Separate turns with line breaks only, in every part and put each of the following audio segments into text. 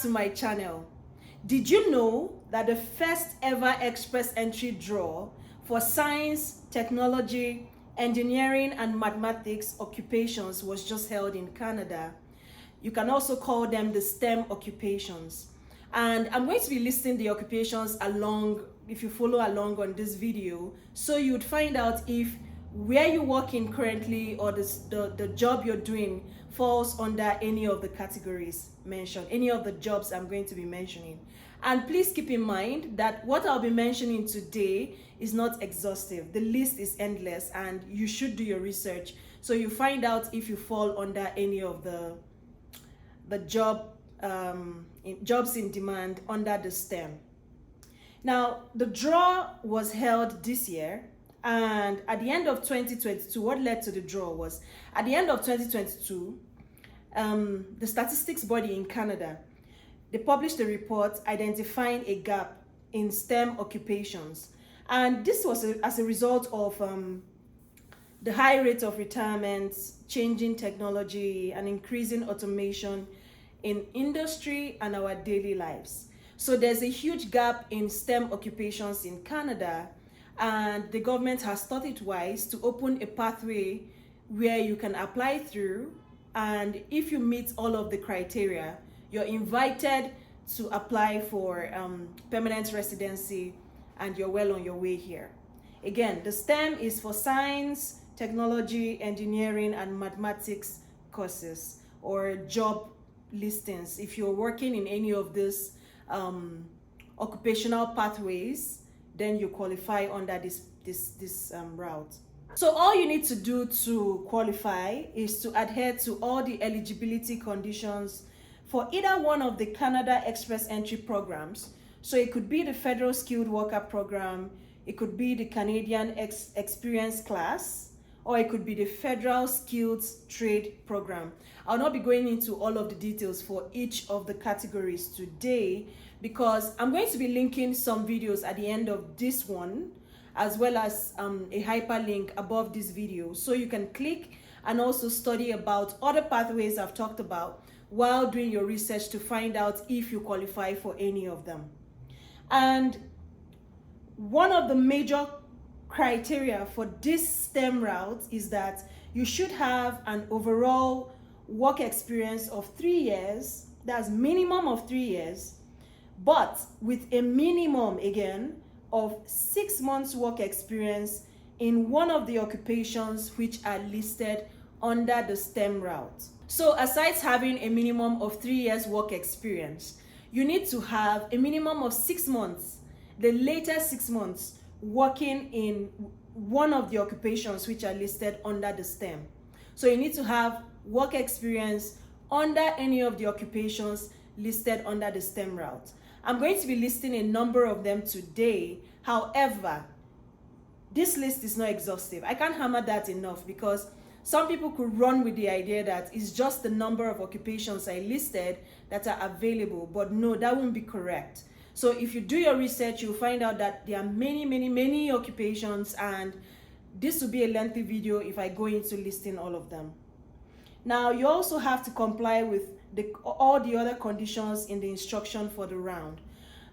to my channel. Did you know that the first ever express entry draw for science, technology, engineering, and mathematics occupations was just held in Canada? You can also call them the STEM occupations. And I'm going to be listing the occupations along, if you follow along on this video, so you'd find out if where you're working currently or the job you're doing falls under any of the categories mentioned, any of the jobs I'm going to be mentioning. And please keep in mind that what I'll be mentioning today is not exhaustive. The list is endless and you should do your research so you find out if you fall under any of the jobs in demand under the STEM. Now, the draw was held this year, and at the end of 2022, what led to the draw was, at the end of 2022, the statistics body in Canada, they published a report identifying a gap in STEM occupations. And this was as a result of the high rate of retirements, changing technology, and increasing automation in industry and our daily lives. So there's a huge gap in STEM occupations in Canada, and the government has thought it wise to open a pathway where you can apply through, and if you meet all of the criteria, you're invited to apply for permanent residency, and you're well on your way here. Again, the STEM is for science, technology, engineering, and mathematics courses or job listings. If you're working in any of these occupational pathways, then you qualify under this route. So all you need to do to qualify is to adhere to all the eligibility conditions for either one of the Canada Express Entry programs. So it could be the Federal Skilled Worker Program, it could be the Canadian Experience Class, or it could be the Federal Skilled Trade Program. I'll not be going into all of the details for each of the categories today because I'm going to be linking some videos at the end of this one, as well as a hyperlink above this video, so you can click and also study about other pathways I've talked about while doing your research to find out if you qualify for any of them. And one of the major criteria for this STEM route is that you should have an overall work experience of 3 years, that's minimum of 3 years, but with a minimum again of 6 months work experience in one of the occupations which are listed under the STEM route. So aside having a minimum of 3 years work experience, you need to have a minimum of 6 months, the later 6 months, working in one of the occupations which are listed under the STEM. So you need to have work experience under any of the occupations listed under the STEM route. I'm going to be listing a number of them today. However, this list is not exhaustive. I can't hammer that enough because some people could run with the idea that it's just the number of occupations I listed that are available, but no, that won't be correct. So if you do your research, you'll find out that there are many occupations, and this will be a lengthy video if I go into listing all of them. Now, you also have to comply with all the other conditions in the instruction for the round.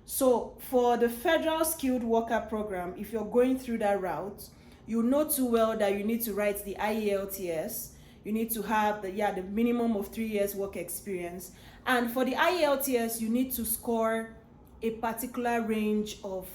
So for the Federal Skilled Worker Program, if you're going through that route, you know too well that you need to write the IELTS. You need to have the minimum of 3 years work experience. And for the IELTS, you need to score a particular range of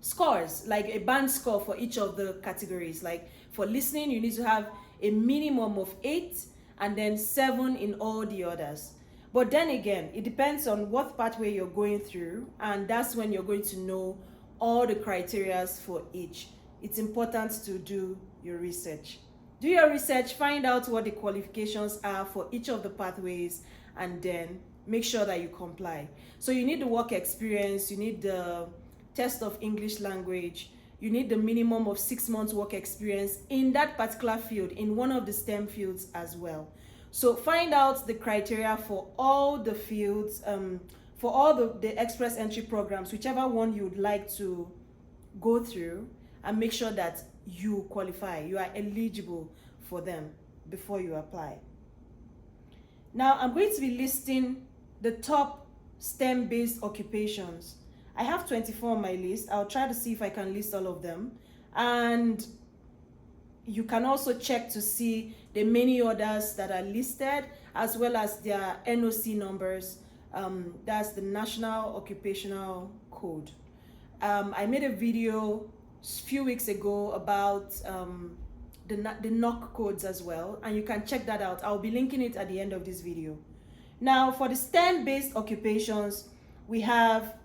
scores, like a band score for each of the categories. Like for listening, you need to have a minimum of 8 and then 7 in all the others. But then again, it depends on what pathway you're going through, and that's when you're going to know all the criteria for each. It's important to do your research. Do your research, find out what the qualifications are for each of the pathways, and then make sure that you comply. So you need the work experience, you need the test of English language, you need the minimum of 6 months work experience in that particular field, in one of the STEM fields as well. So find out the criteria for all the fields, for all the express entry programs, whichever one you would like to go through, and make sure that you qualify, you are eligible for them before you apply. Now I'm going to be listing the top STEM-based occupations. I have 24 on my list. I'll try to see if I can list all of them. And you can also check to see the many others that are listed, as well as their NOC numbers. That's the National Occupational Code. I made a video a few weeks ago about the NOC codes as well, and you can check that out. I'll be linking it at the end of this video. Now, for the STEM-based occupations, we have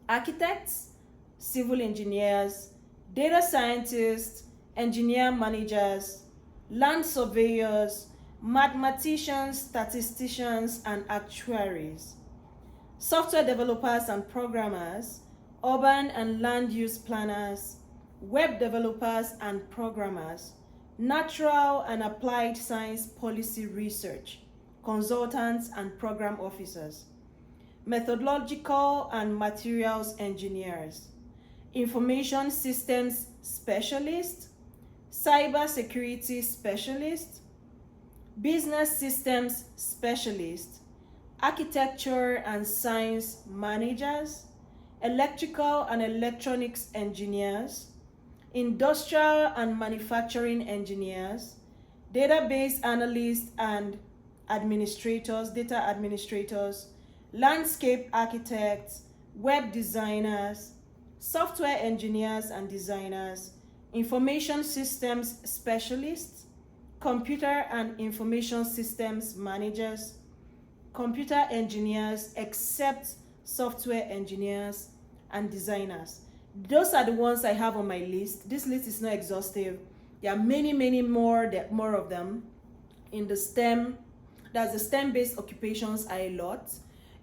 architects, civil engineers, data scientists, engineer managers, land surveyors, mathematicians, statisticians, and actuaries, software developers and programmers, urban and land use planners, web developers and programmers, natural and applied science policy research, consultants and program officers, methodological and materials engineers, information systems specialists, cyber security specialists, business systems specialists, architecture and science managers, electrical and electronics engineers, industrial and manufacturing engineers, database analysts and administrators, data administrators, landscape architects, web designers, software engineers and designers, information systems specialists, computer and information systems managers, computer engineers except software engineers and designers. Those are the ones I have on my list. This list is not exhaustive. There are many more of them in the STEM. That's the STEM-based occupations are a lot.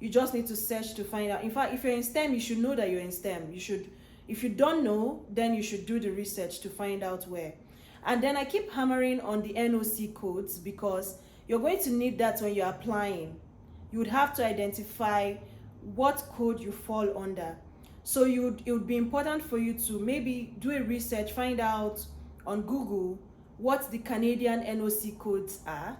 You just need to search to find out. In fact, if you're in STEM, you should know that you're in STEM. If you don't know, then you should do the research to find out where. And then I keep hammering on the NOC codes because you're going to need that when you're applying. You would have to identify what code you fall under. So it would be important for you to maybe do a research, find out on Google what the Canadian NOC codes are,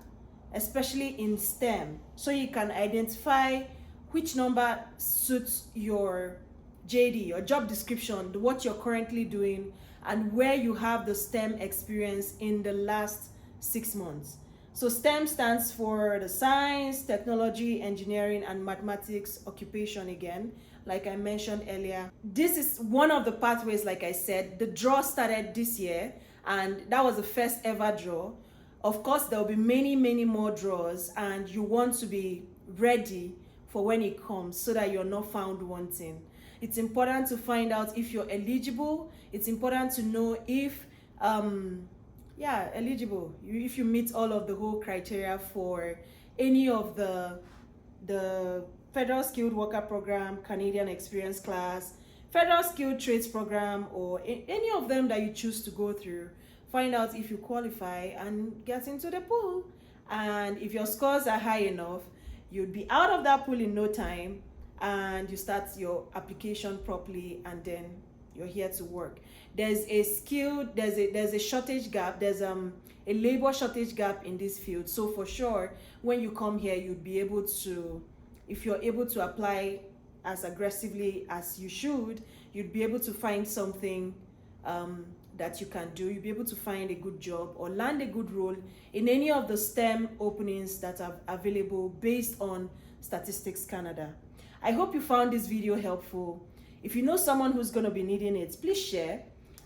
especially in STEM, so you can identify which number suits your JD, your job description, what you're currently doing, and where you have the STEM experience in the last 6 months. So STEM stands for the science, technology, engineering, and mathematics occupation again, like I mentioned earlier. This is one of the pathways, like I said. The draw started this year, and that was the first ever draw. Of course, there will be many more draws, and you want to be ready for when it comes so that you're not found wanting. It's important to find out if you're eligible. It's important to know if eligible, if you meet all of the whole criteria for any of the Federal Skilled Worker Program, Canadian Experience Class, Federal Skilled Trades Program, or any of them that you choose to go through. Find out if you qualify and get into the pool. And if your scores are high enough, you'd be out of that pool in no time, and you start your application properly, and then you're here to work. There's a shortage gap. There's a labor shortage gap in this field. So for sure, when you come here, you'd be able to, if you're able to apply as aggressively as you should, you'd be able to find something that you can do. You'll be able to find a good job or land a good role in any of the STEM openings that are available based on Statistics Canada. I hope you found this video helpful. If you know someone who's going to be needing it, please share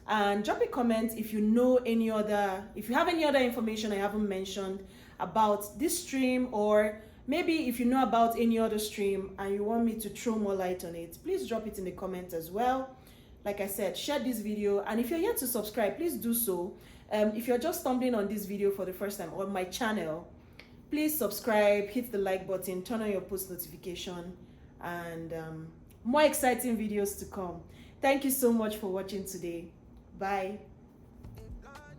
and drop a comment if you know if you have any other information I haven't mentioned about this stream, or maybe if you know about any other stream and you want me to throw more light on it, please drop it in the comments as well. Like I said, share this video, and if you're yet to subscribe, please do so. If you're just stumbling on this video for the first time on my channel, please subscribe, hit the like button, turn on your post notification, and more exciting videos to come. Thank you so much for watching today. Bye.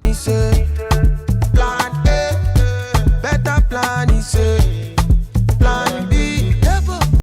Plan A, better plan, he say.